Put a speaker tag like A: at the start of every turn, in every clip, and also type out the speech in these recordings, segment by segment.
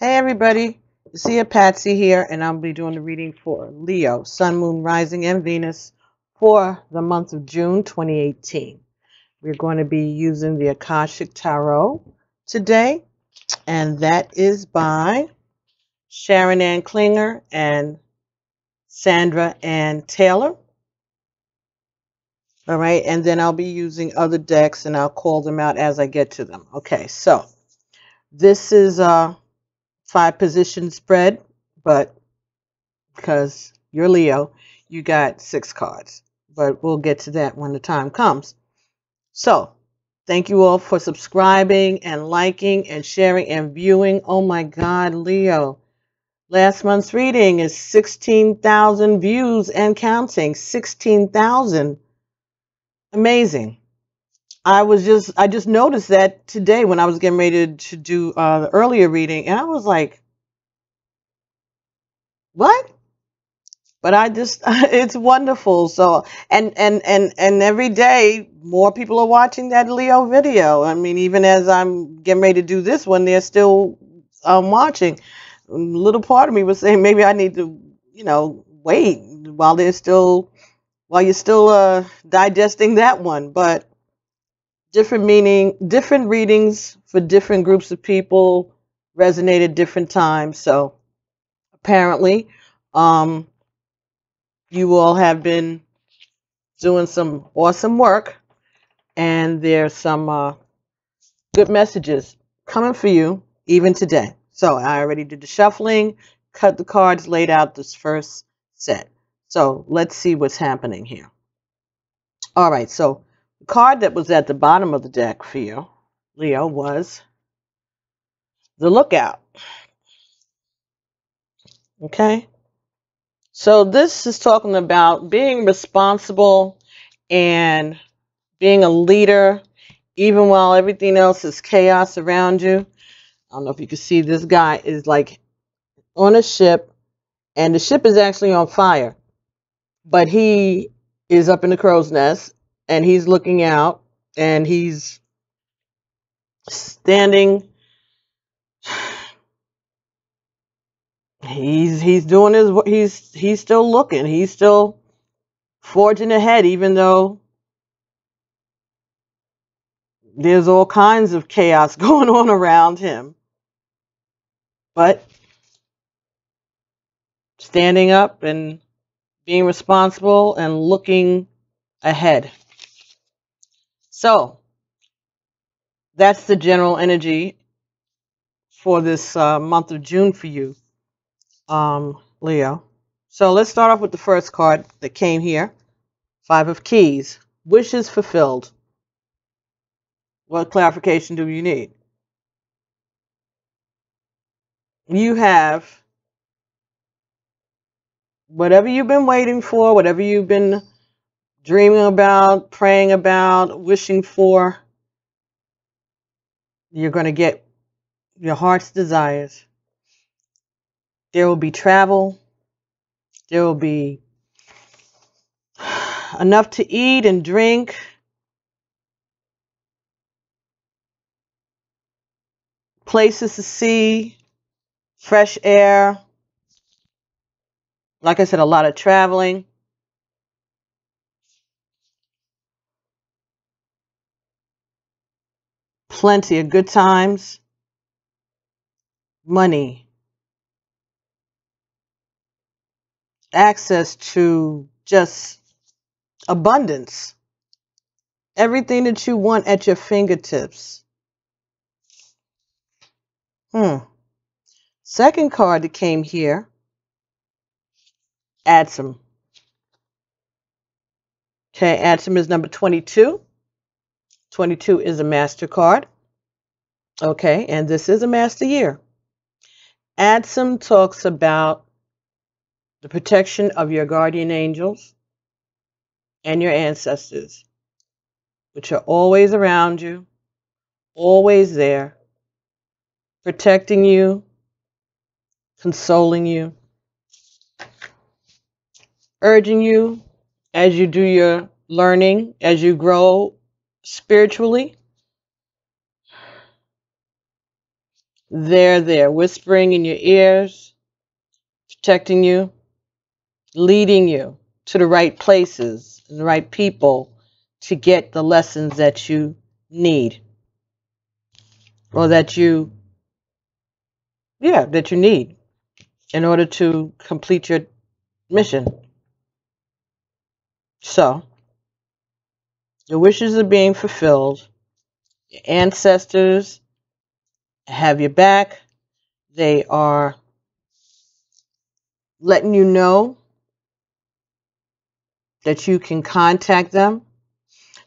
A: Hey everybody, you see a Patsy here, and I'll be doing the reading for Leo, Sun, Moon, Rising, and Venus for the month of June 2018. We're going to be using the AKASHIC Tarot today, and that is by Sharon Ann Klinger and Sandra Ann Taylor. All right, and then I'll be using other decks, and I'll call them out as I get to them. Okay, so this is a 5-position spread, but because you're Leo, you got 6 cards. But we'll get to that when the time comes. So, thank you all for subscribing and liking and sharing and viewing. Oh my God, Leo. Last month's reading is 16,000 views and counting. 16,000. Amazing. I just noticed that today when I was getting ready to do the earlier reading, and I was like, what? But it's wonderful. So, and every day more people are watching that Leo video. I mean, even as I'm getting ready to do this one, they're still watching. A little part of me was saying maybe I need to, wait while you're still digesting that one. But different readings for different groups of people resonate at different times. So apparently, you all have been doing some awesome work, and there's some good messages coming for you even today. So I already did the shuffling, cut the cards, laid out this first set. So let's see what's happening here. All right, so the card that was at the bottom of the deck for you, Leo, was the Lookout. Okay? So this is talking about being responsible and being a leader, even while everything else is chaos around you. I don't know if you can see, this guy is like on a ship, and the ship is actually on fire. But he is up in the crow's nest, and he's looking out, and he's standing. He's doing he's still looking. He's still forging ahead, even though there's all kinds of chaos going on around him. But standing up and being responsible and looking ahead. So that's the general energy for this month of June for you, Leo. So let's start off with the first card that came here. 5 of Keys. Wishes fulfilled. What clarification do you need? You have whatever you've been waiting for, whatever you've been dreaming about, praying about, wishing for. You're going to get your heart's desires. There will be travel. There will be enough to eat and drink. Places to see. Fresh air. Like I said, a lot of traveling. Plenty of good times. Money. Access to just abundance. Everything that you want at your fingertips. Second card that came here. Adsum. Okay, Adsum is number 22. 22 is a master card. Okay, and this is a master year. Adsum talks about the protection of your guardian angels and your ancestors, which are always around you, always there, protecting you, consoling you, urging you as you do your learning, as you grow spiritually. They're there, whispering in your ears, protecting you, leading you to the right places and the right people to get the lessons that you need, or that you need in order to complete your mission. So your wishes are being fulfilled. Your ancestors have your back. They are letting you know that you can contact them.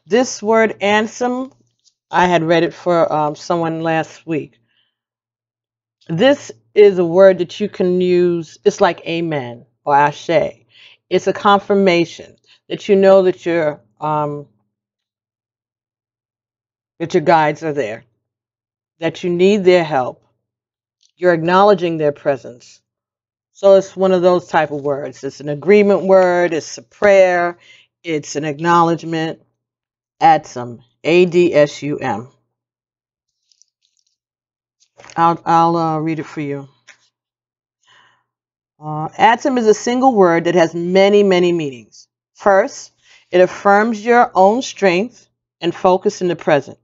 A: This word "ansem," I had read it for someone last week. This is a word that you can use. It's like amen or ashe. It's a confirmation that you know that your guides are there, that you need their help. You're acknowledging their presence. So it's one of those type of words. It's an agreement word. It's a prayer. It's an acknowledgement. Adsum, ADSUM. I'll read it for you. Adsum is a single word that has many, many meanings. First, it affirms your own strength and focus in the present.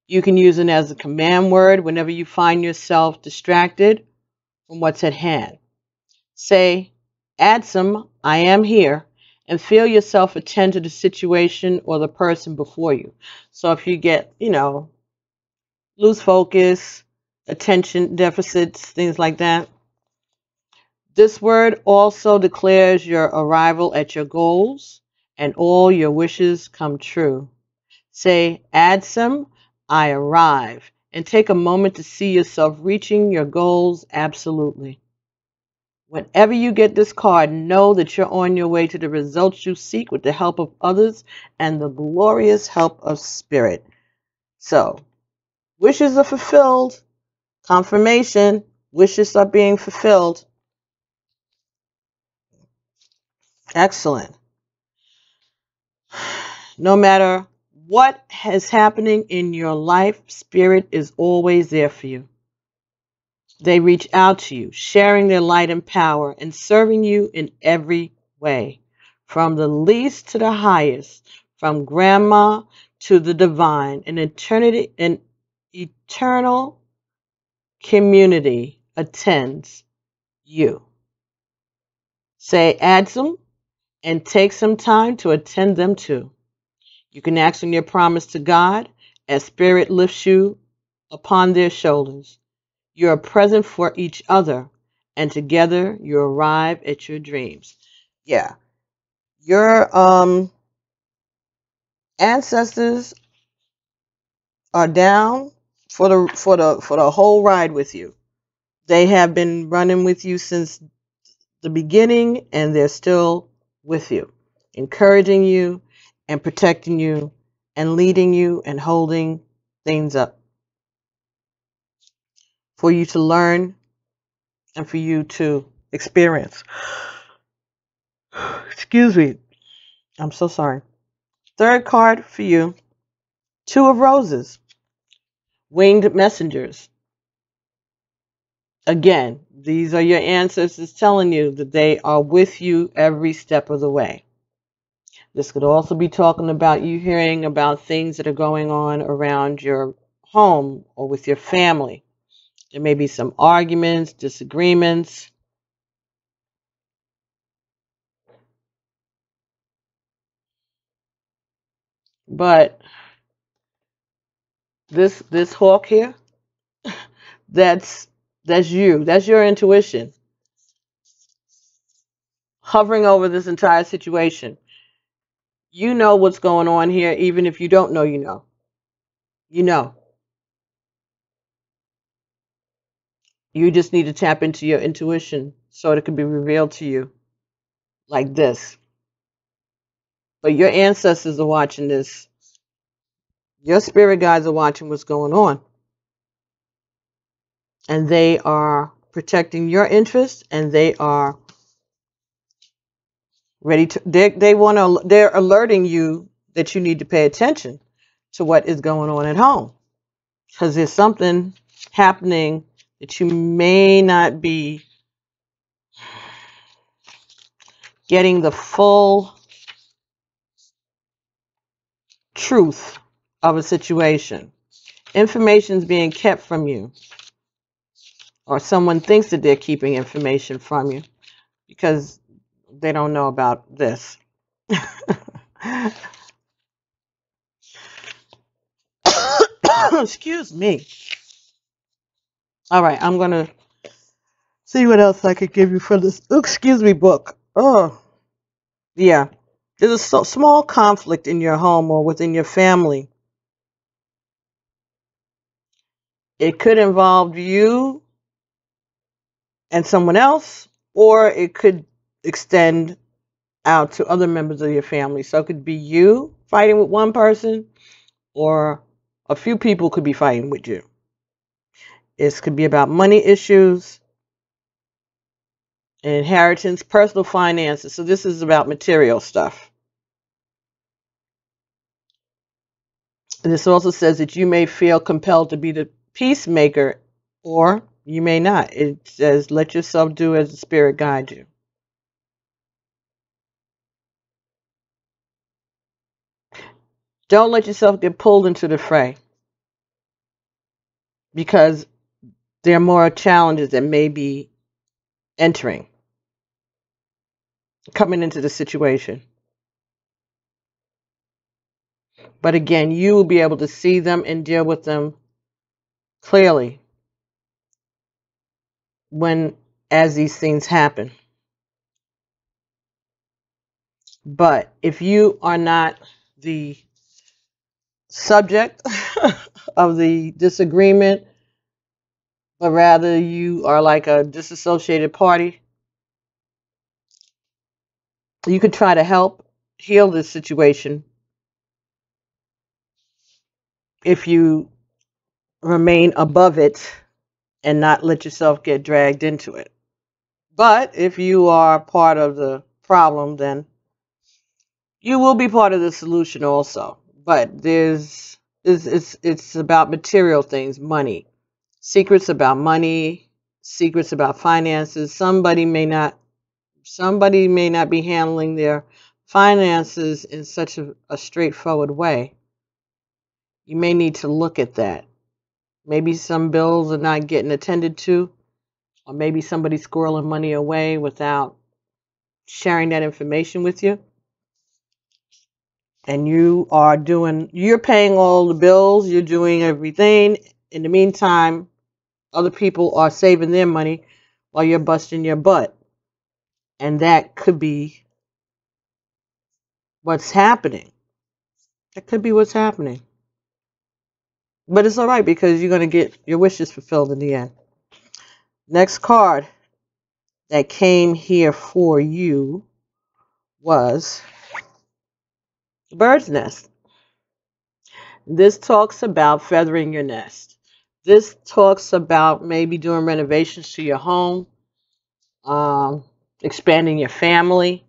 A: You can use it as a command word whenever you find yourself distracted from what's at hand. Say, Adsum, I am here, and feel yourself attend to the situation or the person before you. So if you get, lose focus, attention deficits, things like that. This word also declares your arrival at your goals and all your wishes come true. Say, Adsum, I arrive, and take a moment to see yourself reaching your goals absolutely. Whenever you get this card, know that you're on your way to the results you seek with the help of others and the glorious help of Spirit. So, wishes are fulfilled. Confirmation, wishes are being fulfilled. Excellent. No matter what is happening in your life, Spirit is always there for you. They reach out to you, sharing their light and power and serving you in every way, from the least to the highest, from grandma to the divine. An eternal community attends you. Say Adsum and take some time to attend them too. You can ask them your promise to God as Spirit lifts you upon their shoulders. You are present for each other, and together you arrive at your dreams. Yeah, your ancestors are down for the whole ride with you. They have been running with you since the beginning, and they're still with you, encouraging you and protecting you and leading you and holding things up for you to learn and for you to experience. Excuse me. I'm so sorry. Third card for you. Two of Roses. Winged Messengers. Again, these are your ancestors telling you that they are with you every step of the way. This could also be talking about you hearing about things that are going on around your home or with your family. There may be some arguments, disagreements. But this hawk here, that's you. That's your intuition hovering over this entire situation. You know what's going on here, even if you don't know, you know. You know. You just need to tap into your intuition so it can be revealed to you like this. But your ancestors are watching this. Your spirit guides are watching what's going on. And they are protecting your interests, and they are ready to, they're alerting you that you need to pay attention to what is going on at home. Because there's something happening that you may not be getting the full truth of a situation. Information is being kept from you, or someone thinks that they're keeping information from you because they don't know about this. Excuse me. All right, I'm going to see what else I could give you for this, excuse me, book. Oh, yeah. There's a small conflict in your home or within your family. It could involve you and someone else, or it could extend out to other members of your family. So it could be you fighting with one person, or a few people could be fighting with you. It could be about money issues, inheritance, personal finances. So this is about material stuff. This also says that you may feel compelled to be the peacemaker, or you may not. It says, let yourself do as the Spirit guides you. Don't let yourself get pulled into the fray, because there are more challenges that may be coming into the situation. But again, you will be able to see them and deal with them clearly as these things happen. But if you are not the subject of the disagreement, but rather you are like a disassociated party, you could try to help heal this situation if you remain above it and not let yourself get dragged into it. But if you are part of the problem, then you will be part of the solution also. But it's about material things, money, secrets about money, secrets about finances. Somebody may not be handling their finances in such a straightforward way. You may need to look at that. Maybe some bills are not getting attended to, or maybe somebody's squirreling money away without sharing that information with you. And you're paying all the bills, you're doing everything. In the meantime, other people are saving their money while you're busting your butt. And that could be what's happening. That could be what's happening. But it's all right, because you're going to get your wishes fulfilled in the end. Next card that came here for you was the bird's nest. This talks about feathering your nest. This talks about maybe doing renovations to your home, expanding your family.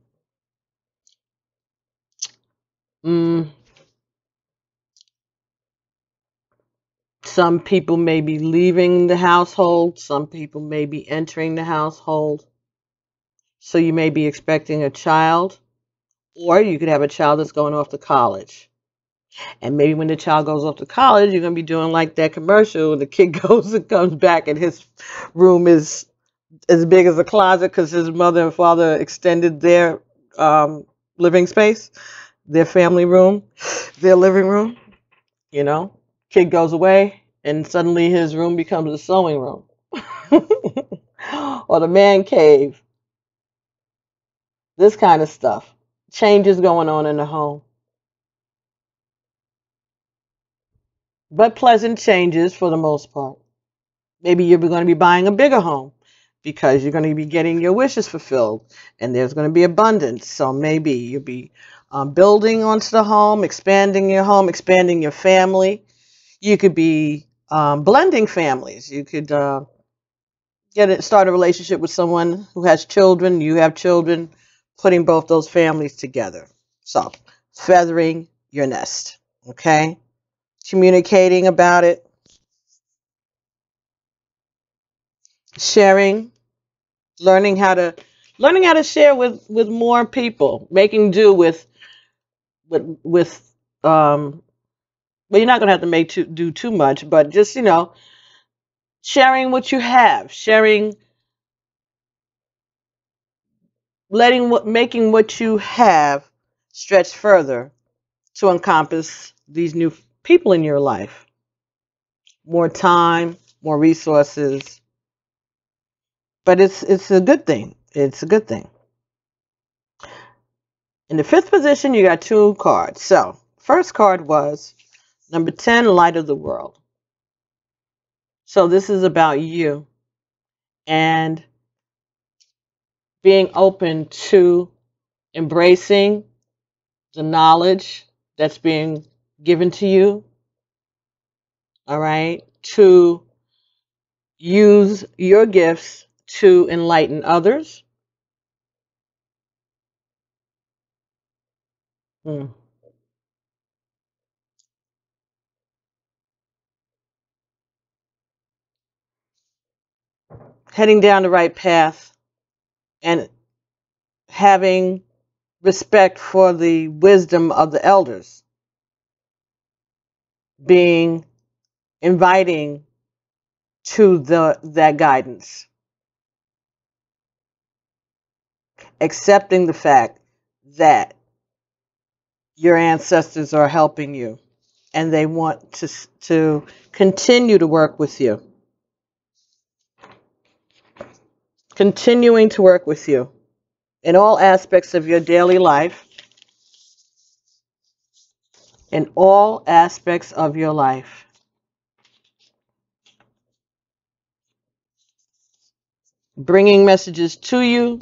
A: Some people may be leaving the household. Some people may be entering the household. So you may be expecting a child, or you could have a child that's going off to college. And maybe when the child goes off to college, you're going to be doing like that commercial, and the kid goes and comes back and his room is as big as a closet because his mother and father extended their living space, their family room, their living room. Kid goes away and suddenly his room becomes a sewing room or the man cave. This kind of stuff. Changes going on in the home. But pleasant changes for the most part. Maybe you're going to be buying a bigger home because you're going to be getting your wishes fulfilled, and there's going to be abundance. So maybe you'll be building onto the home, expanding your home, expanding your family. You could be blending families. You could start a relationship with someone who has children. You have children, putting both those families together. So feathering your nest, okay? Communicating about it. sharing, learning how to share with more people, making do with well, you're not going to have to do too much, but just, sharing what you have, sharing, making what you have stretch further to encompass these new people in your life. More time, more resources, but it's a good thing. It's a good thing. In the fifth position, you got two cards. So, first card was number 10, Light of the World. So this is about you and being open to embracing the knowledge that's being given to you. All right. To use your gifts to enlighten others. Hmm. Heading down the right path and having respect for the wisdom of the elders, being inviting to that guidance, accepting the fact that your ancestors are helping you and they want to continue to work with you, continuing to work with you in all aspects of your daily life, in all aspects of your life. Bringing messages to you,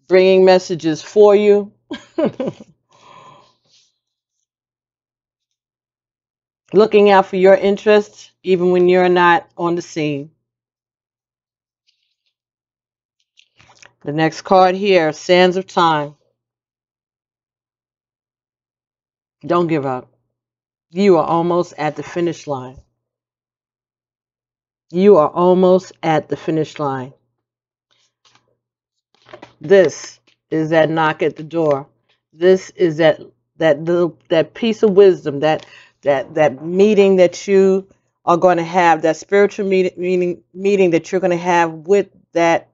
A: bringing messages for you. Looking out for your interests, even when you're not on the scene. The next card here, Sands of Time. Don't give up. You are almost at the finish line. You are almost at the finish line. This is that knock at the door. This is that piece of wisdom, that meeting that you are going to have, that spiritual meeting that you're going to have with that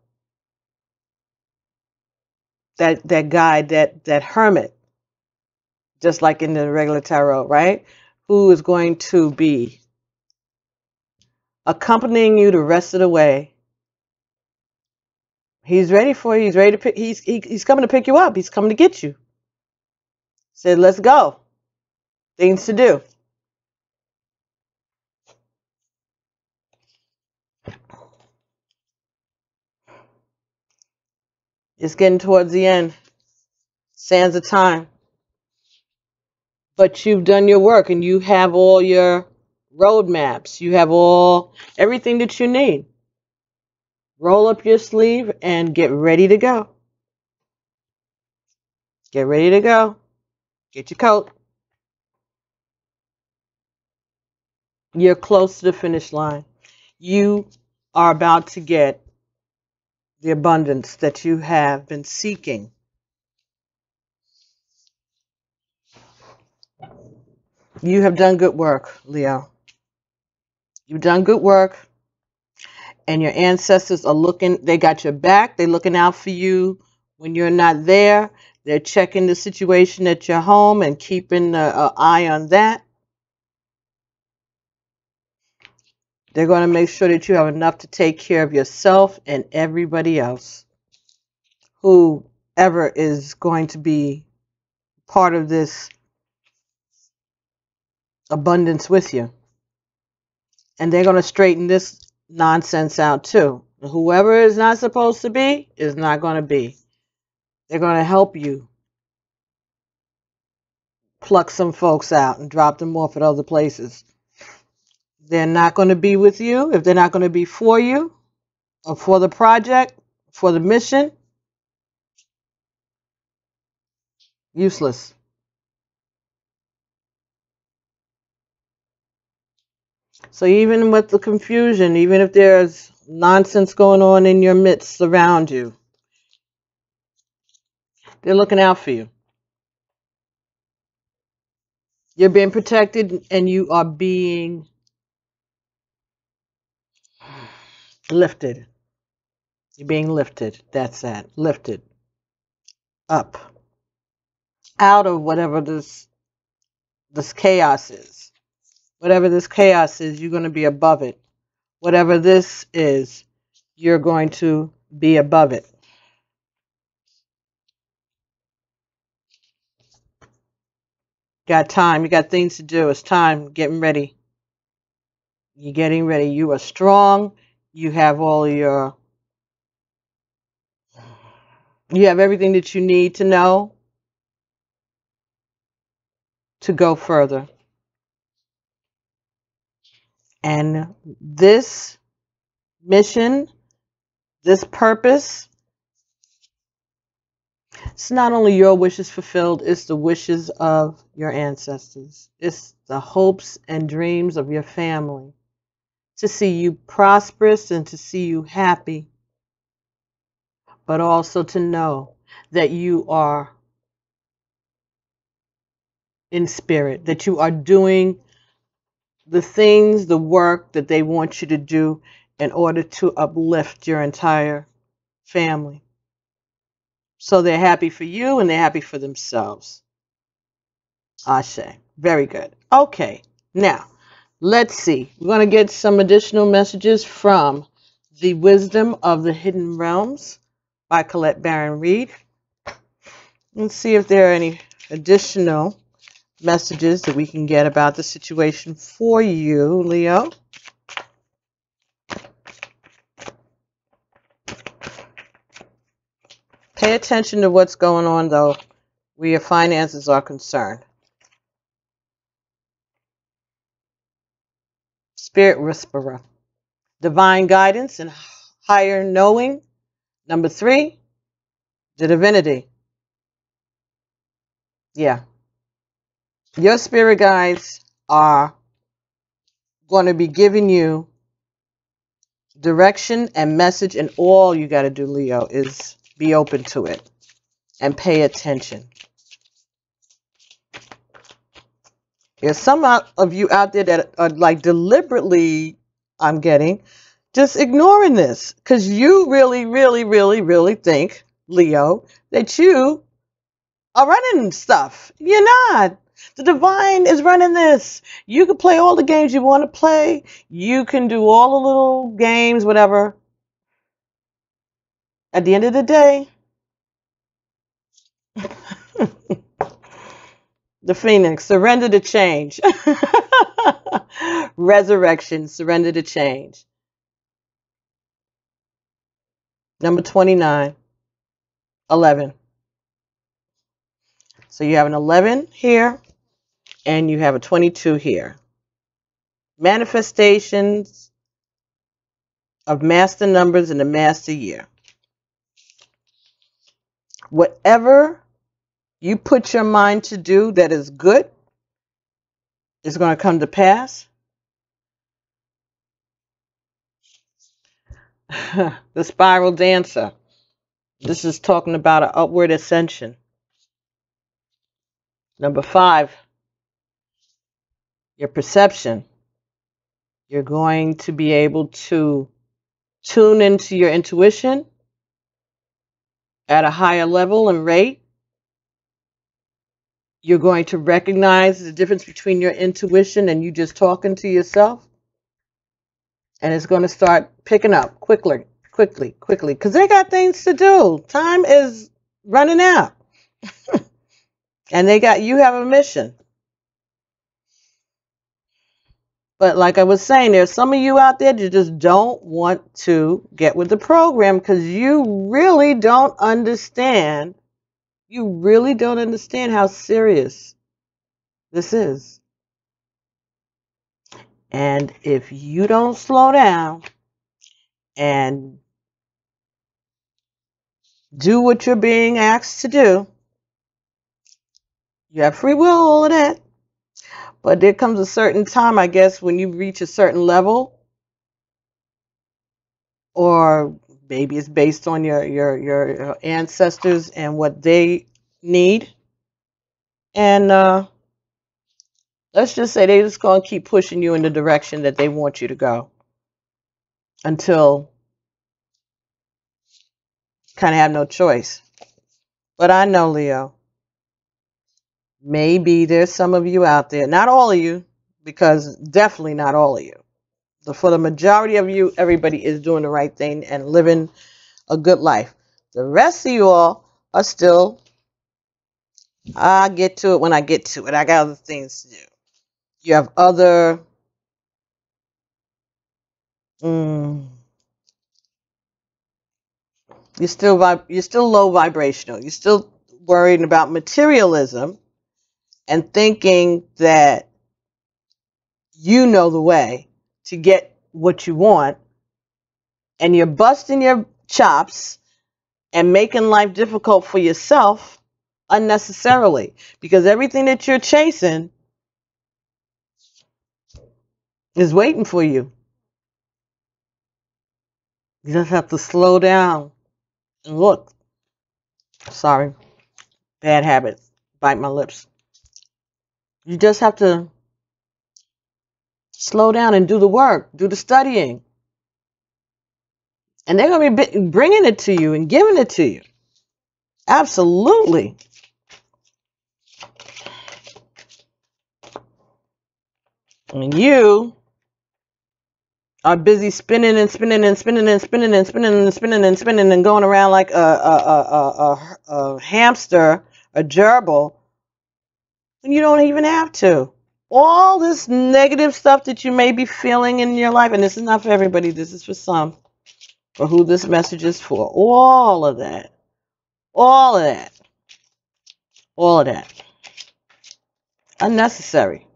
A: guide, that hermit, just like in the regular tarot, right? Who is going to be accompanying you the rest of the way. He's ready for you. He's ready to pick. He's coming to pick you up. He's coming to get you. Said, let's go. Things to do. It's getting towards the end. Sands of time. But you've done your work and you have all your roadmaps. You have everything that you need. Roll up your sleeve and get ready to go. Get ready to go. Get your coat. You're close to the finish line. You are about to get the abundance that you have been seeking. You have done good work, Leo. You've done good work. And your ancestors are looking, they got your back. They're looking out for you when you're not there. They're checking the situation at your home and keeping an eye on that. They're going to make sure that you have enough to take care of yourself and everybody else, whoever is going to be part of this abundance with you. And they're going to straighten this nonsense out too. Whoever is not supposed to be is not going to be. They're going to help you pluck some folks out and drop them off at other places. They're not going to be with you if they're not going to be for you or for the project, for the mission. Useless. So even with the confusion, even if there's nonsense going on in your midst around you. They're looking out for you. You're being protected and you are being lifted. You're being lifted. That's that. Lifted up out of whatever this chaos is. Whatever this chaos is, you're going to be above it. Whatever this is, you're going to be above it. Got time. You got things to do. It's time. Getting ready. You're getting ready. You are strong. You have all your... You have everything that you need to know to go further. And this mission, this purpose, it's not only your wishes fulfilled, it's the wishes of your ancestors. It's the hopes and dreams of your family. To see you prosperous and to see you happy. But also to know that you are in spirit, that you are doing the things, the work that they want you to do in order to uplift your entire family. So they're happy for you and they're happy for themselves. Ashe. Very good. Okay. Now, let's see. We're going to get some additional messages from The Wisdom of the Hidden Realms by Colette Baron Reed. Let's see if there are any additional messages that we can get about the situation for you, Leo. Pay attention to what's going on, though, where your finances are concerned. Spirit Whisperer. Divine guidance and higher knowing. Number 3, the divinity. Yeah. Your spirit guides are going to be giving you direction and message, and all you got to do, Leo, is be open to it and pay attention. There's some of you out there that are like deliberately, I'm getting, just ignoring this because you really think, Leo, that you are running stuff. You're not. The divine is running this. You can play all the games you want to play. You can do all the little games, whatever. At the end of the day, the Phoenix, surrender to change. Resurrection, surrender to change. Number 29, 11. So you have an 11 here, and you have a 22 here. Manifestations of master numbers in the master year. Whatever you put your mind to do that is good is going to come to pass. The spiral dancer. This is talking about an upward ascension. Number 5, your perception. You're going to be able to tune into your intuition at a higher level and rate. You're going to recognize the difference between your intuition and you just talking to yourself. And it's going to start picking up quickly, because they got things to do. Time is running out. And you have a mission. But like I was saying, there's some of you out there that just don't want to get with the program because you really don't understand. You really don't understand how serious this is. And if you don't slow down and do what you're being asked to do, you have free will, all of that. But there comes a certain time, I guess, when you reach a certain level or maybe it's based on your ancestors and what they need. And let's just say they're just going to keep pushing you in the direction that they want you to go until you kind of have no choice. But I know, Leo, maybe there's some of you out there, not all of you, because definitely not all of you. So for the majority of you, everybody is doing the right thing and living a good life. The rest of you all are still, I'll get to it when I get to it. I got other things to do. You have other, you're still low vibrational. You're still worried about materialism and thinking that you know the way to get what you want, and you're busting your chops and making life difficult for yourself unnecessarily, because everything that you're chasing is waiting for you. You just have to slow down and look. Sorry, bad habit. Bite my lips. You just have to slow down and do the work, do the studying. And they're going to be bringing it to you and giving it to you. Absolutely. And you are busy spinning and spinning and spinning and spinning and spinning and spinning and spinning and going around like a hamster, a gerbil, when you don't even have to. All this negative stuff that you may be feeling in your life, and this is not for everybody, this is for some, for who this message is for. All of that. All of that. All of that. Unnecessary.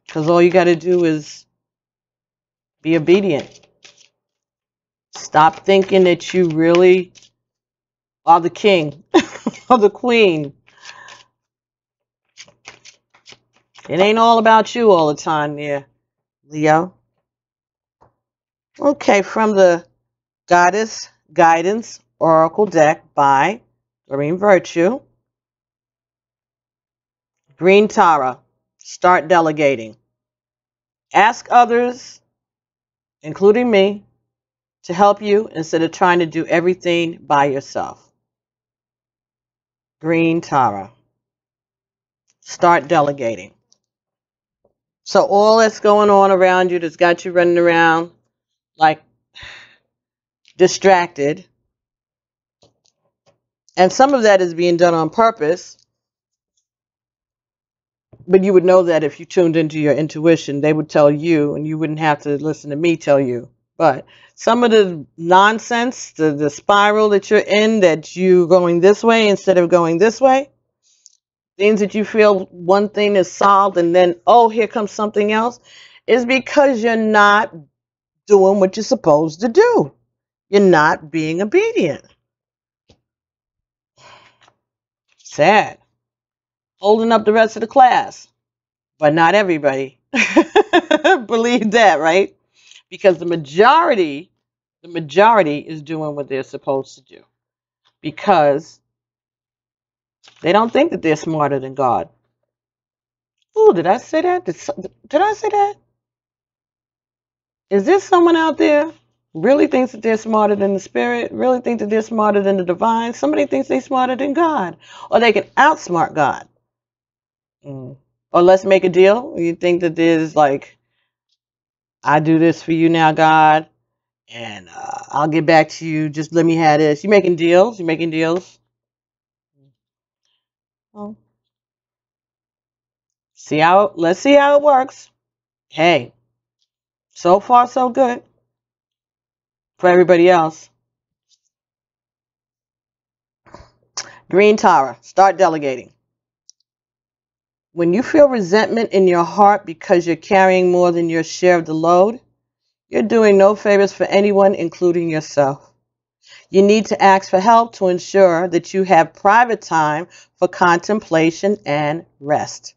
A: Because all you got to do is be obedient. Stop thinking that you really are the king or the queen. It ain't all about you all the time there, Leo. Okay, from the Goddess Guidance Oracle deck by Doreen Virtue. Green Tara, start delegating. Ask others, including me, to help you instead of trying to do everything by yourself. Green Tara, start delegating. So all that's going on around you that's got you running around like distracted, and some of that is being done on purpose, but you would know that if you tuned into your intuition, they would tell you, and you wouldn't have to listen to me tell you. But some of the nonsense, the spiral that you're in, that you're going this way instead of going this way, things that you feel one thing is solved and then, oh, here comes something else, is because you're not doing what you're supposed to do. You're not being obedient. Sad. Holding up the rest of the class, but not everybody. Believe that, right? Because the majority is doing what they're supposed to do, because they don't think that they're smarter than God. Ooh, did I say that? Did I say that? Is there someone out there who really thinks that they're smarter than the spirit, really think that they're smarter than the divine? Somebody thinks they're smarter than God, or they can outsmart God. Or let's make a deal. You think that there's like, I do this for you now, God, and I'll get back to you. Just let me have this. You making deals? You making deals? Oh. Let's see how it works. Hey, so far so good for everybody else. Green Tara, start delegating. When you feel resentment in your heart because you're carrying more than your share of the load, you're doing no favors for anyone, including yourself. You need to ask for help to ensure that you have private time for contemplation and rest.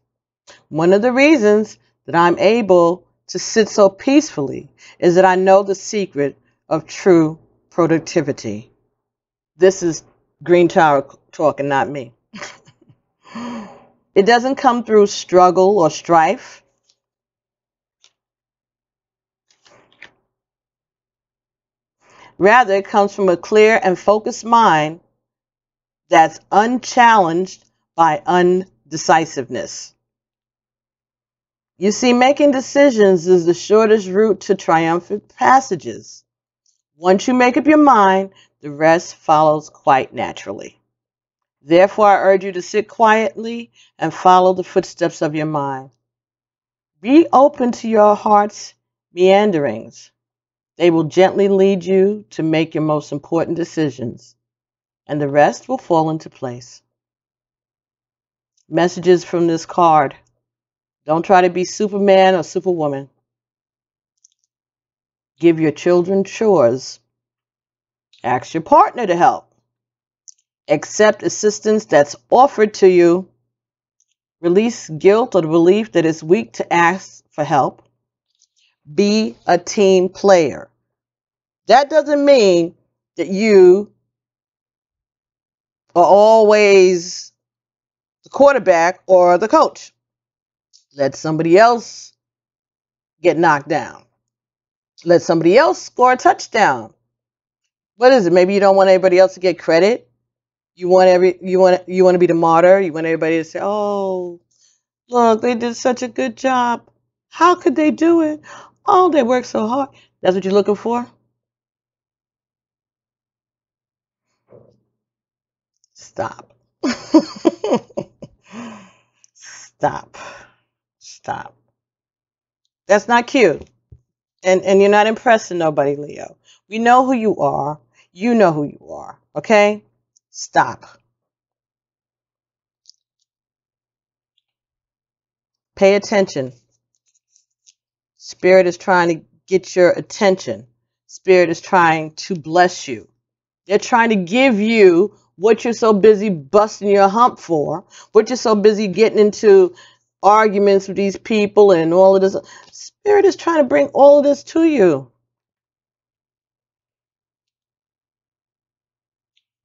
A: One of the reasons that I'm able to sit so peacefully is that I know the secret of true productivity. This is Green Tower talking, not me. It doesn't come through struggle or strife. Rather, it comes from a clear and focused mind that's unchallenged by undecisiveness. You see, making decisions is the shortest route to triumphant passages. Once you make up your mind, the rest follows quite naturally. Therefore, I urge you to sit quietly and follow the footsteps of your mind. Be open to your heart's meanderings. They will gently lead you to make your most important decisions, and the rest will fall into place. Messages from this card. Don't try to be Superman or Superwoman. Give your children chores. Ask your partner to help. Accept assistance that's offered to you. Release guilt or the belief that it's weak to ask for help. Be a team player. That doesn't mean that you are always the quarterback or the coach. Let somebody else get knocked down. Let somebody else score a touchdown. What is it? Maybe you don't want anybody else to get credit. You want to be the martyr. You want everybody to say, "Oh, look, they did such a good job. How could they do it? Oh, they worked so hard." That's what you're looking for? Stop. Stop. Stop. That's not cute. And you're not impressing nobody, Leo. We know who you are. You know who you are. Okay? Stop. Pay attention. Spirit is trying to get your attention. Spirit is trying to bless you. They're trying to give you what you're so busy busting your hump for, what you're so busy getting into arguments with these people and all of this. Spirit is trying to bring all of this to you.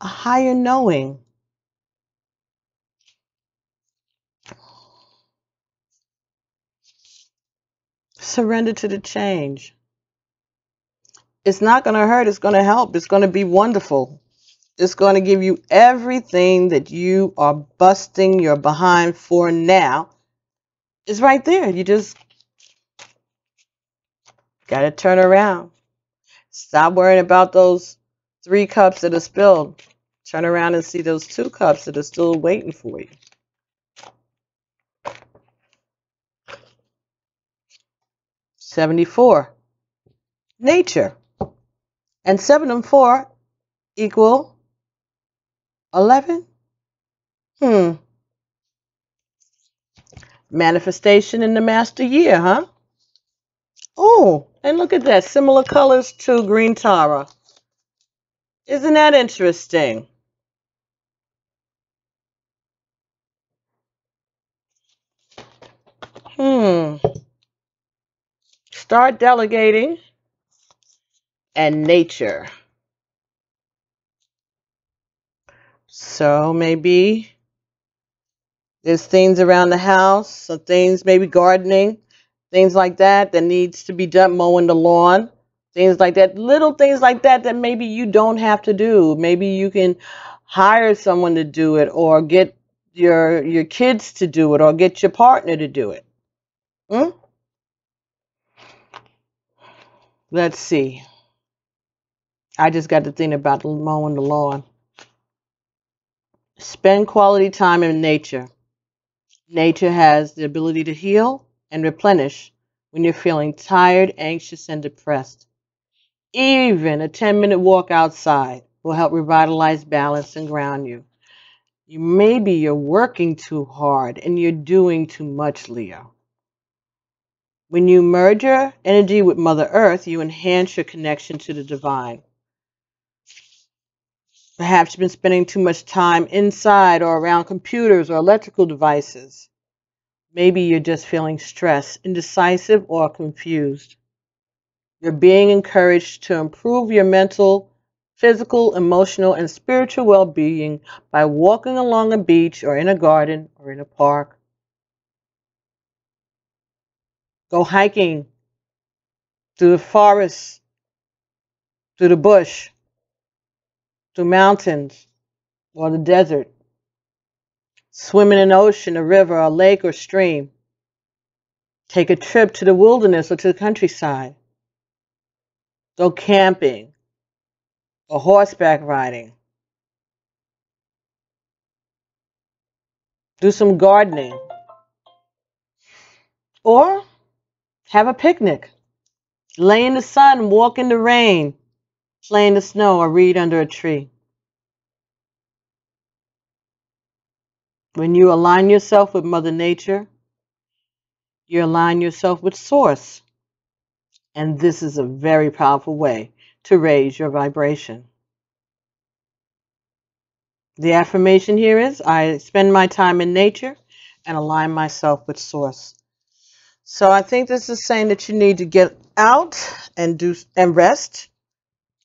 A: A higher knowing. Surrender to the change. It's not going to hurt. It's going to help. It's going to be wonderful. It's going to give you everything that you are busting your behind for now. It's right there. You just got to turn around. Stop worrying about those 3 cups that are spilled. Turn around and see those 2 cups that are still waiting for you. $74. Nature. And 7 and 4 equal 11. Manifestation in the master year, huh? Oh, and look at that. Similar colors to Green Tara. Isn't that interesting? Start delegating and nature. So maybe there's things around the house, some things, maybe gardening, things like that needs to be done, mowing the lawn, things like that, little things like that that maybe you don't have to do. Maybe you can hire someone to do it, or get your kids to do it, or get your partner to do it. Let's see. I just got to think about mowing the lawn. Spend quality time in nature. Nature has the ability to heal and replenish when you're feeling tired, anxious, and depressed. Even a 10-minute walk outside will help revitalize, balance, and ground you. Maybe you're working too hard and you're doing too much, Leo. When you merge your energy with Mother Earth, you enhance your connection to the divine. Perhaps you've been spending too much time inside or around computers or electrical devices. Maybe you're just feeling stressed, indecisive, or confused. You're being encouraged to improve your mental, physical, emotional, and spiritual well-being by walking along a beach or in a garden or in a park. Go hiking through the forest, through the bush, through mountains or the desert. Swim in an ocean, a river, a lake, or stream. Take a trip to the wilderness or to the countryside. Go camping or horseback riding. Do some gardening. Or have a picnic. Lay in the sun, walk in the rain, play in the snow, or read under a tree. When you align yourself with Mother Nature, you align yourself with Source. And this is a very powerful way to raise your vibration. The affirmation here is, I spend my time in nature and align myself with Source. So I think this is saying that you need to get out and rest.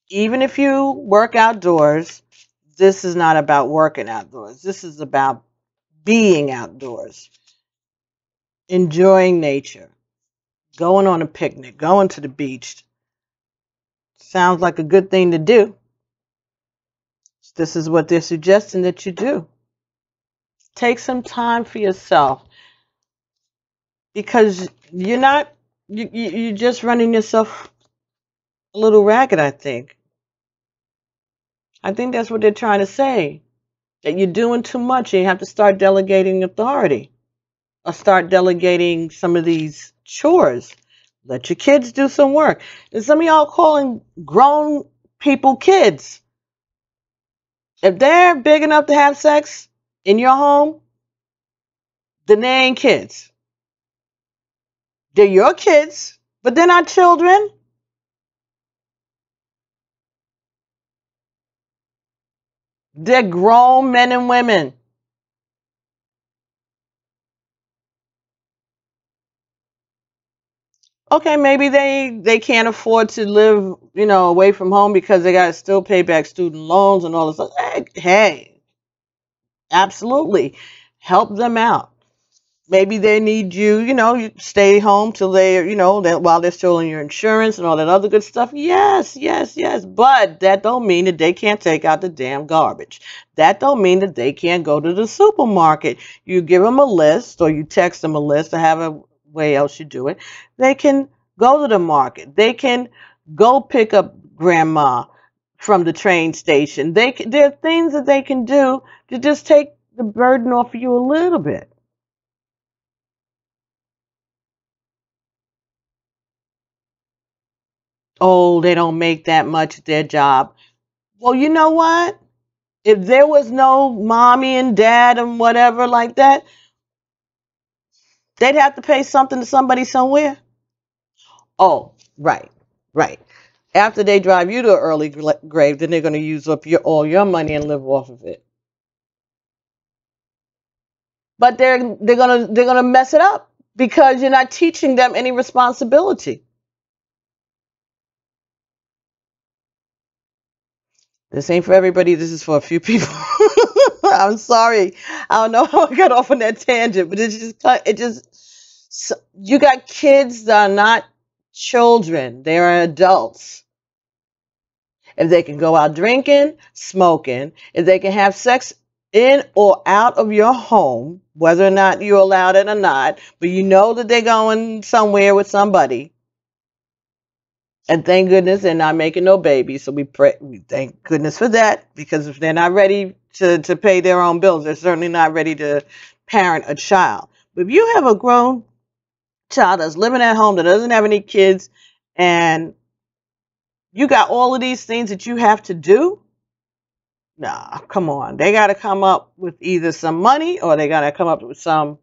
A: Even if you work outdoors, this is not about working outdoors. This is about being outdoors, enjoying nature, going on a picnic, going to the beach. Sounds like a good thing to do. This is what they're suggesting that you do. Take some time for yourself, because you're just running yourself a little ragged, I think. I think that's what they're trying to say, that you're doing too much and you have to start delegating authority or start delegating some of these chores. Let your kids do some work. And some of y'all calling grown people kids. If they're big enough to have sex in your home, then they ain't kids. They're your kids, but they're not children. They're grown men and women. Okay, maybe they can't afford to live, away from home because they got to still pay back student loans and all this stuff. Hey, absolutely. Help them out. Maybe they need you, you stay home till while they're still in your insurance and all that other good stuff. Yes, yes, yes. But that don't mean that they can't take out the damn garbage. That don't mean that they can't go to the supermarket. You give them a list or you text them a list or have a way else you do it. They can go to the market. They can go pick up grandma from the train station. There are things that they can do to just take the burden off of you a little bit. Oh, they don't make that much at their job. Well, you know what? If there was no mommy and dad and whatever like that, they'd have to pay something to somebody somewhere. Oh, right, right. After they drive you to an early grave, then they're going to use up all your money and live off of it. But they're gonna mess it up because you're not teaching them any responsibility. This ain't for everybody. This is for a few people. I'm sorry. I don't know how I got off on that tangent, but you got kids that are not children. They are adults. If they can go out drinking, smoking, if they can have sex in or out of your home, whether or not you allowed it or not, but you know that they're going somewhere with somebody. And thank goodness they're not making no babies. So we thank goodness for that, because if they're not ready to pay their own bills, they're certainly not ready to parent a child. But if you have a grown child that's living at home that doesn't have any kids, and you got all of these things that you have to do, nah, come on. They got to come up with either some money or they got to come up with some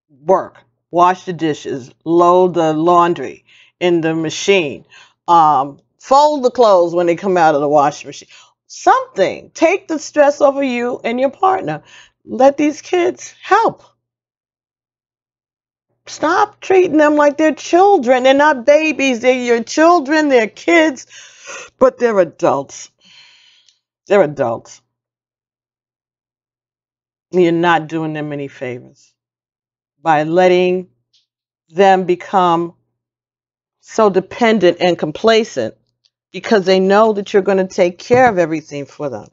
A: work. Wash the dishes, load the laundry in the machine, fold the clothes when they come out of the washing machine. Something. Take the stress off of you and your partner. Let these kids help. Stop treating them like they're children. They're not babies. They're your children. They're kids, but they're adults. They're adults. You're not doing them any favors by letting them become so dependent and complacent because they know that you're going to take care of everything for them.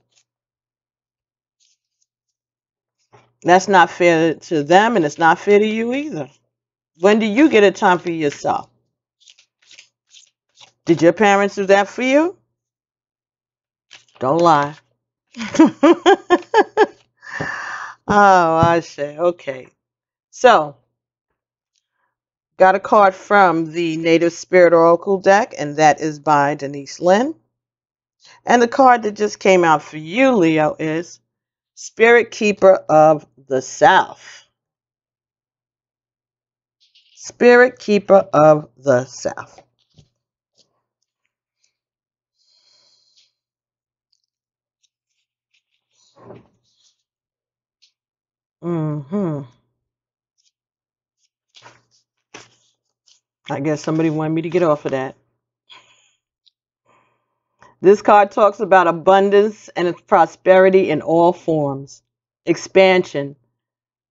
A: That's not fair to them, and it's not fair to you either. When do you get a time for yourself? Did your parents do that for you? Don't lie. Oh, I say, okay. So, got a card from the Native Spirit Oracle deck, and that is by Denise Lynn. And the card that just came out for you, Leo, is Spirit Keeper of the South. Spirit Keeper of the South. I guess somebody wanted me to get off of that. This card talks about abundance and its prosperity in all forms. Expansion,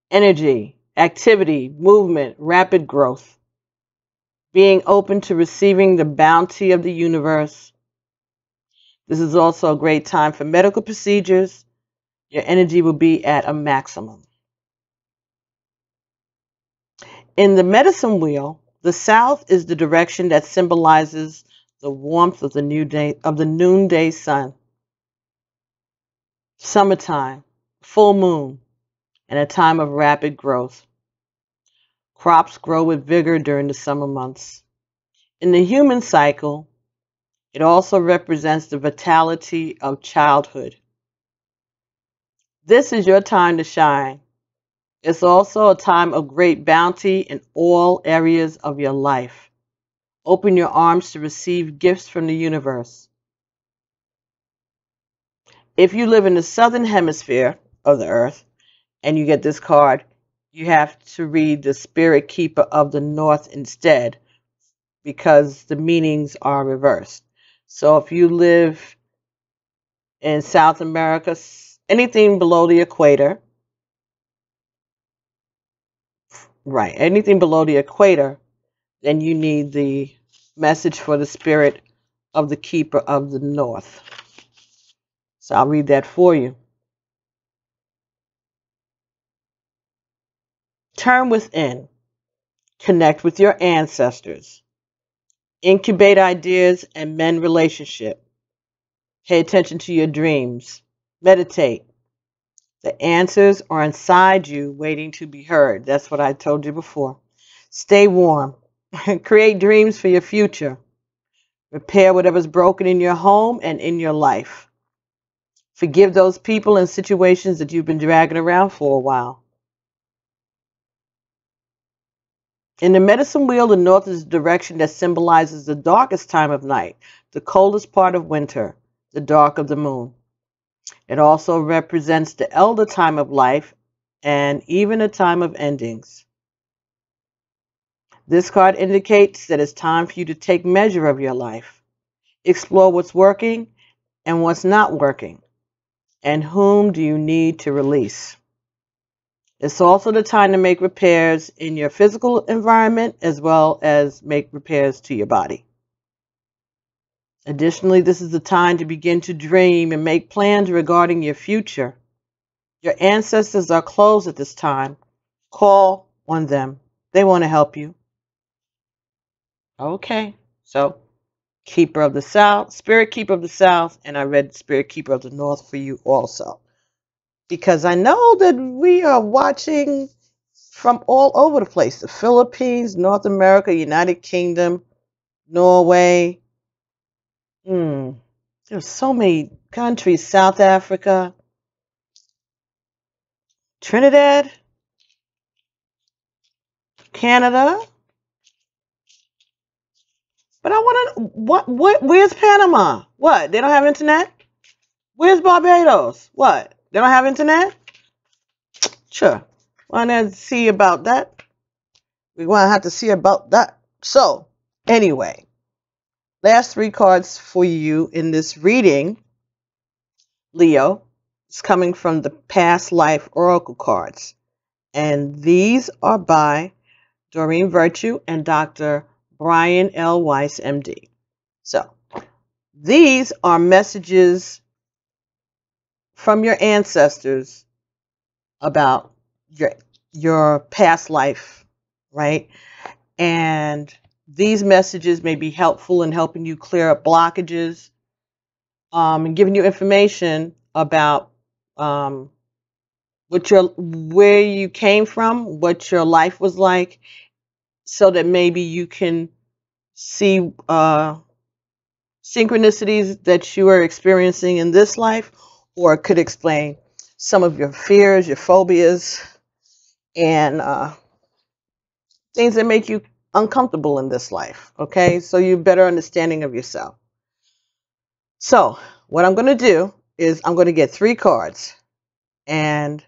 A: energy, activity, movement, rapid growth. Being open to receiving the bounty of the universe. This is also a great time for medical procedures. Your energy will be at a maximum. In the medicine wheel, the south is the direction that symbolizes the warmth of the noonday sun. Summertime, full moon, and a time of rapid growth. Crops grow with vigor during the summer months. In the human cycle, it also represents the vitality of childhood. This is your time to shine. It's also a time of great bounty in all areas of your life. Open your arms to receive gifts from the universe. If you live in the southern hemisphere of the earth and you get this card, you have to read the Spirit Keeper of the North instead because the meanings are reversed. So if you live in South America, anything below the equator, right, anything below the equator, then you need the message for the Spirit of the Keeper of the North. So I'll read that for you. Turn within. Connect with your ancestors. Incubate ideas and mend relationship. Pay attention to your dreams. Meditate. The answers are inside you waiting to be heard. That's what I told you before. Stay warm. Create dreams for your future. Repair whatever's broken in your home and in your life. Forgive those people and situations that you've been dragging around for a while. In the medicine wheel, the north is the direction that symbolizes the darkest time of night, the coldest part of winter, the dark of the moon. It also represents the elder time of life and even a time of endings. This card indicates that it's time for you to take measure of your life, explore what's working and what's not working, and whom do you need to release. It's also the time to make repairs in your physical environment as well as make repairs to your body. Additionally, this is the time to begin to dream and make plans regarding your future. Your ancestors are close at this time. Call on them. They want to help you. Okay, so Keeper of the South, Spirit Keeper of the South, and I read Spirit Keeper of the North for you also. Because I know that we are watching from all over the place. The Philippines, North America, United Kingdom, Norway. There's so many countries. South Africa, Trinidad, Canada. But I want to, where's Panama? What, they don't have internet? Where's Barbados? What, they don't have internet? Sure. Want to see about that? we're going to have to see about that. So, anyway, last 3 cards for you in this reading, Leo, is coming from the Past Life Oracle cards. And these are by Doreen Virtue and Dr. Brian L. Weiss, MD. So, these are messages from your ancestors about your past life, right? And these messages may be helpful in helping you clear up blockages, and giving you information about where you came from, what your life was like, so that maybe you can see synchronicities that you are experiencing in this life, or it could explain some of your fears, your phobias, and things that make you uncomfortable in this life. Okay, so you have better understanding of yourself. So what I'm going to do is I'm going to get 3 cards, and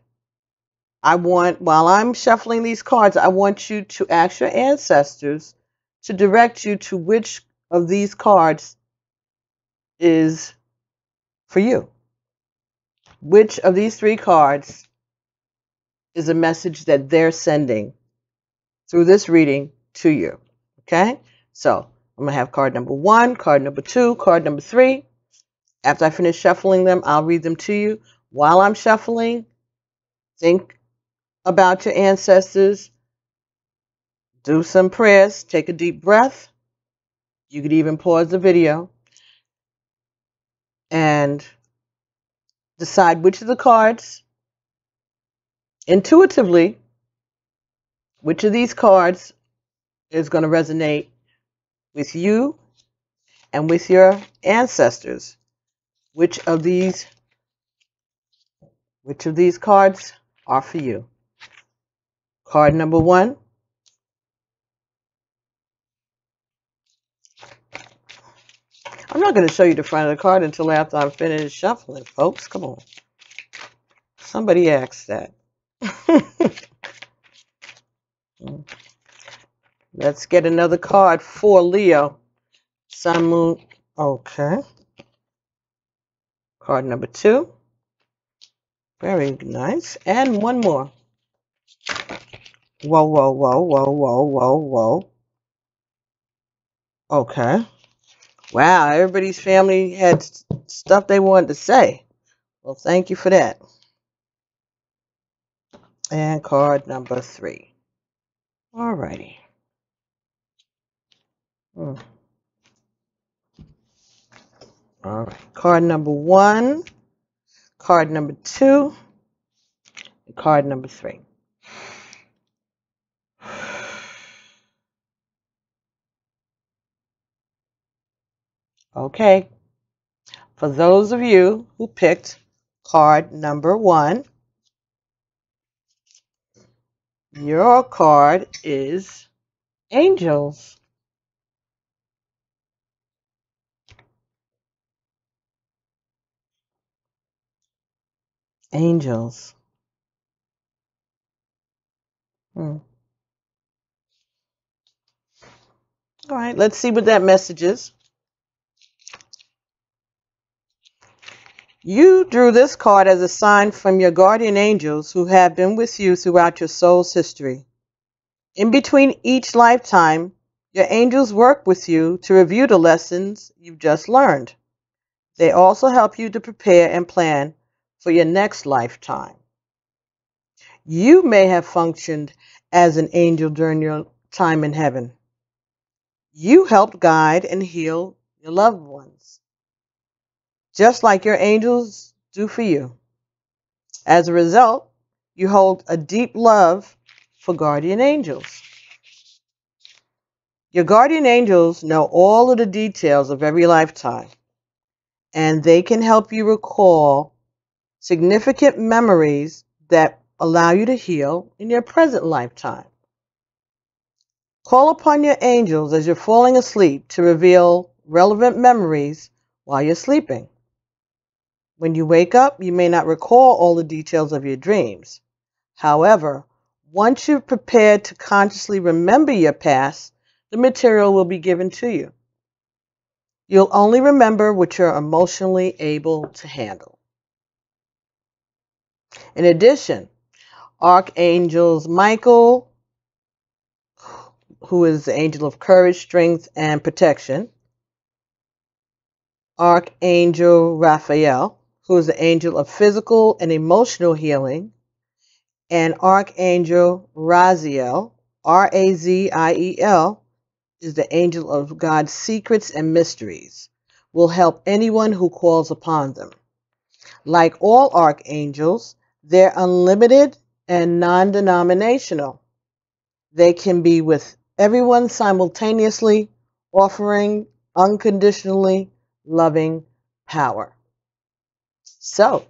A: while I'm shuffling these cards, I want you to ask your ancestors to direct you to which of these cards is for you. Which of these 3 cards is a message that they're sending through this reading to you. Okay? So I'm going to have card number 1, card number 2, card number 3. After I finish shuffling them, I'll read them to you. While I'm shuffling, think about your ancestors. Do some prayers. Take a deep breath. You could even pause the video and decide which of the cards, intuitively, which of these cards is going to resonate with you and with your ancestors. Which of these cards are for you? Card number 1. I'm not going to show you the front of the card until after I'm finished shuffling, folks. Come on. Somebody asked that. Let's get another card for Leo. Sun, Moon. Okay. Card number 2. Very nice. And one more. Whoa, whoa, whoa, whoa, whoa, whoa, whoa. Okay. Wow, everybody's family had stuff they wanted to say. Well, thank you for that. And card number 3. All righty. All right. Card number 1, card number 2, and card number 3. Okay. For those of you who picked card number 1, your card is Angels. Angels. All right, let's see what that message is. You drew this card as a sign from your guardian angels who have been with you throughout your soul's history. In between each lifetime, your angels work with you to review the lessons you've just learned. They also help you to prepare and plan for your next lifetime. You may have functioned as an angel during your time in heaven. You helped guide and heal your loved ones, just like your angels do for you. As a result, you hold a deep love for guardian angels. Your guardian angels know all of the details of every lifetime, and they can help you recall significant memories that allow you to heal in your present lifetime. Call upon your angels as you're falling asleep to reveal relevant memories while you're sleeping. When you wake up, you may not recall all the details of your dreams. However, Once you're prepared to consciously remember your past, the material will be given to you. You'll only remember what you're emotionally able to handle. In addition, Archangels Michael, who is the angel of courage, strength, and protection, Archangel Raphael, who is the angel of physical and emotional healing, and Archangel Raziel, Raziel, is the angel of God's secrets and mysteries, will help anyone who calls upon them. Like all archangels, they're unlimited and non-denominational. They can be with everyone simultaneously, offering unconditionally loving power. So,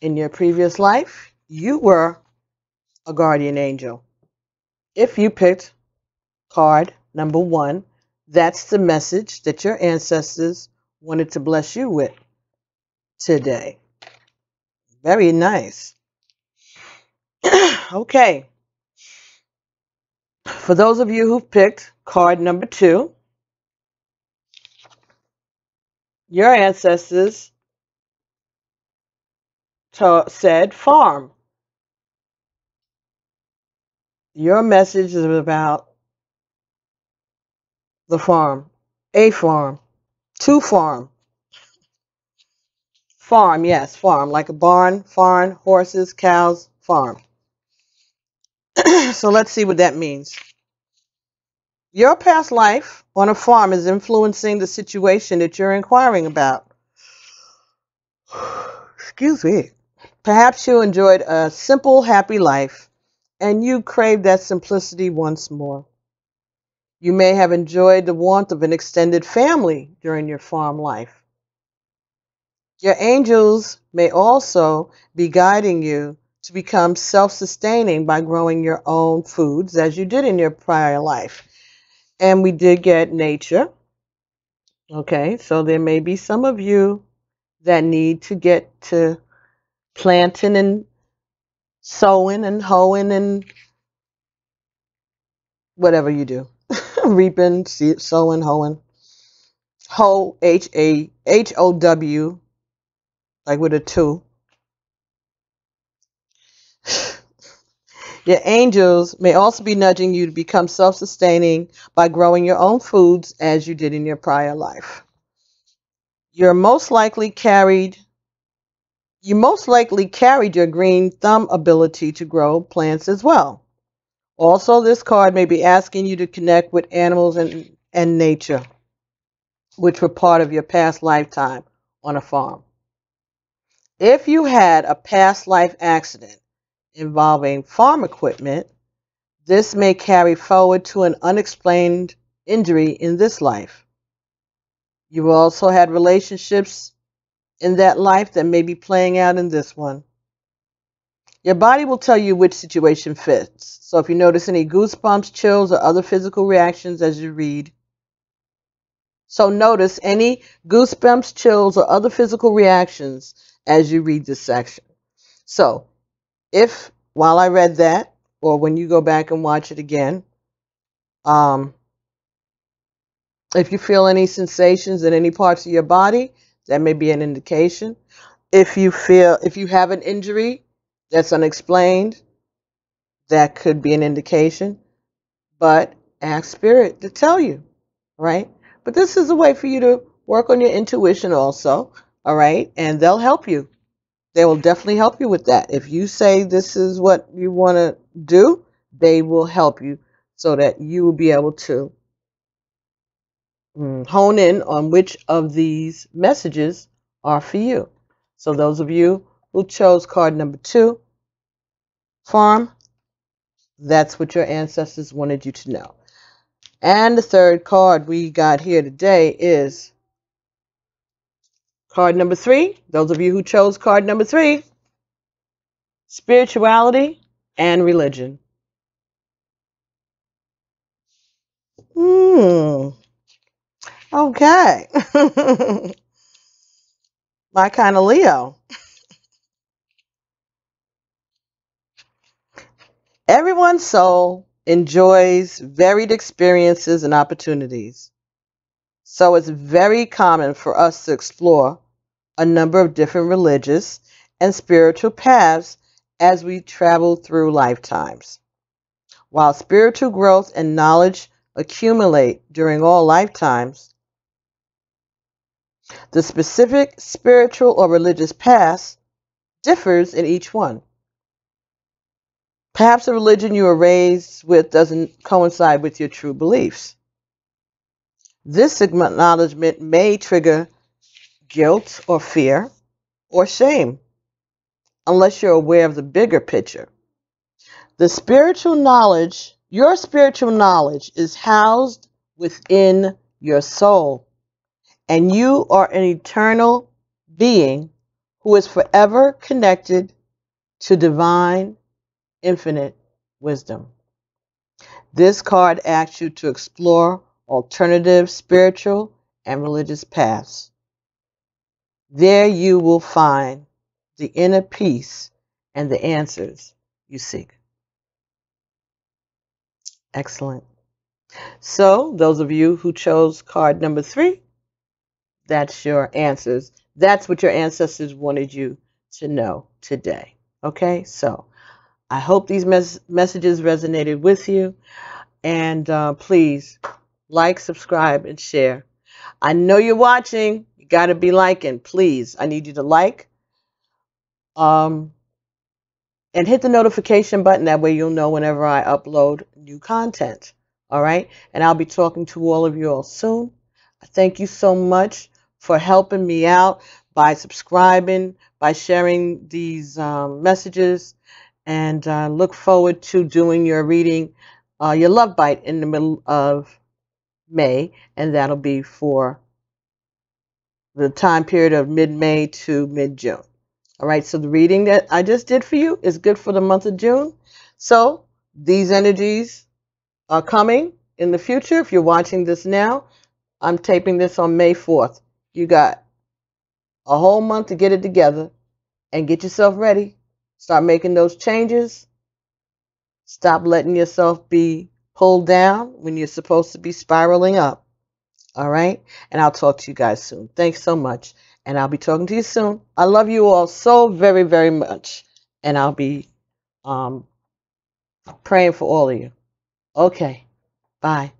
A: in your previous life, you were a guardian angel. If you picked card number 1, that's the message that your ancestors wanted to bless you with today. Very nice. Okay. For those of you who picked card number 2, your ancestors said farm. Your message is about the farm, a farm, to farm. Farm, yes, farm, like a barn, farm, horses, cows, farm. So let's see what that means. Your past life on a farm is influencing the situation that you're inquiring about. Excuse me. Perhaps you enjoyed a simple, happy life, and you crave that simplicity once more. You may have enjoyed the warmth of an extended family during your farm life. Your angels may also be guiding you to become self-sustaining by growing your own foods, as you did in your prior life. And we did get nature. Okay, so there may be some of you that need to get to planting and sowing and hoeing and whatever you do. Reaping, sowing, hoeing. Hoe, H-O-W, like with a 2. Your angels may also be nudging you to become self-sustaining by growing your own foods as you did in your prior life. You most likely carried your green thumb ability to grow plants as well. Also, this card may be asking you to connect with animals and nature, which were part of your past lifetime on a farm. If you had a past life accident involving farm equipment, this may carry forward to an unexplained injury in this life. You also had relationships in that life that may be playing out in this one. Your body will tell you which situation fits. So if you notice any goosebumps, chills, or other physical reactions as you read. So notice any goosebumps, chills, or other physical reactions as you read this section. So if, while I read that, or when you go back and watch it again, if you feel any sensations in any parts of your body, that may be an indication. If you have an injury that's unexplained, that could be an indication. But ask Spirit to tell you, right? But this is a way for you to work on your intuition also, all right? And they'll help you. They will definitely help you with that. If you say this is what you want to do, they will help you so that you will be able to hone in on which of these messages are for you. So those of you who chose card number 2, farm, that's what your ancestors wanted you to know. And the third card we got here today is card number 3. Those of you who chose card number 3, spirituality and religion. Okay. My kind of Leo. Everyone's soul enjoys varied experiences and opportunities. So it's very common for us to explore a number of different religious and spiritual paths as we travel through lifetimes. While spiritual growth and knowledge accumulate during all lifetimes, the specific spiritual or religious path differs in each one. Perhaps the religion you were raised with doesn't coincide with your true beliefs. This acknowledgement may trigger guilt or fear or shame, unless you're aware of the bigger picture. The spiritual knowledge, your spiritual knowledge is housed within your soul, and you are an eternal being who is forever connected to divine, infinite wisdom. This card asks you to explore alternative spiritual and religious paths. There you will find the inner peace and the answers you seek. Excellent. So, those of you who chose card number 3, that's your answers. That's what your ancestors wanted you to know today. Okay, so I hope these messages resonated with you. And please like, subscribe, and share. I know you're watching. You got to be liking. Please, I need you to like. And hit the notification button. That way you'll know whenever I upload new content. All right? And I'll be talking to all of you all soon. Thank you so much for helping me out by subscribing, by sharing these messages. And look forward to doing your reading, your love bite in the middle of May. And that'll be for the time period of mid-May to mid-June. All right, so the reading that I just did for you is good for the month of June. So these energies are coming in the future. If you're watching this now, I'm taping this on May 4th. You got a whole month to get it together and get yourself ready. Start making those changes. Stop letting yourself be pulled down when you're supposed to be spiraling up. All right, and I'll talk to you guys soon. Thanks so much. And I'll be talking to you soon. I love you all so very, very much. And I'll be praying for all of you. Okay. Bye.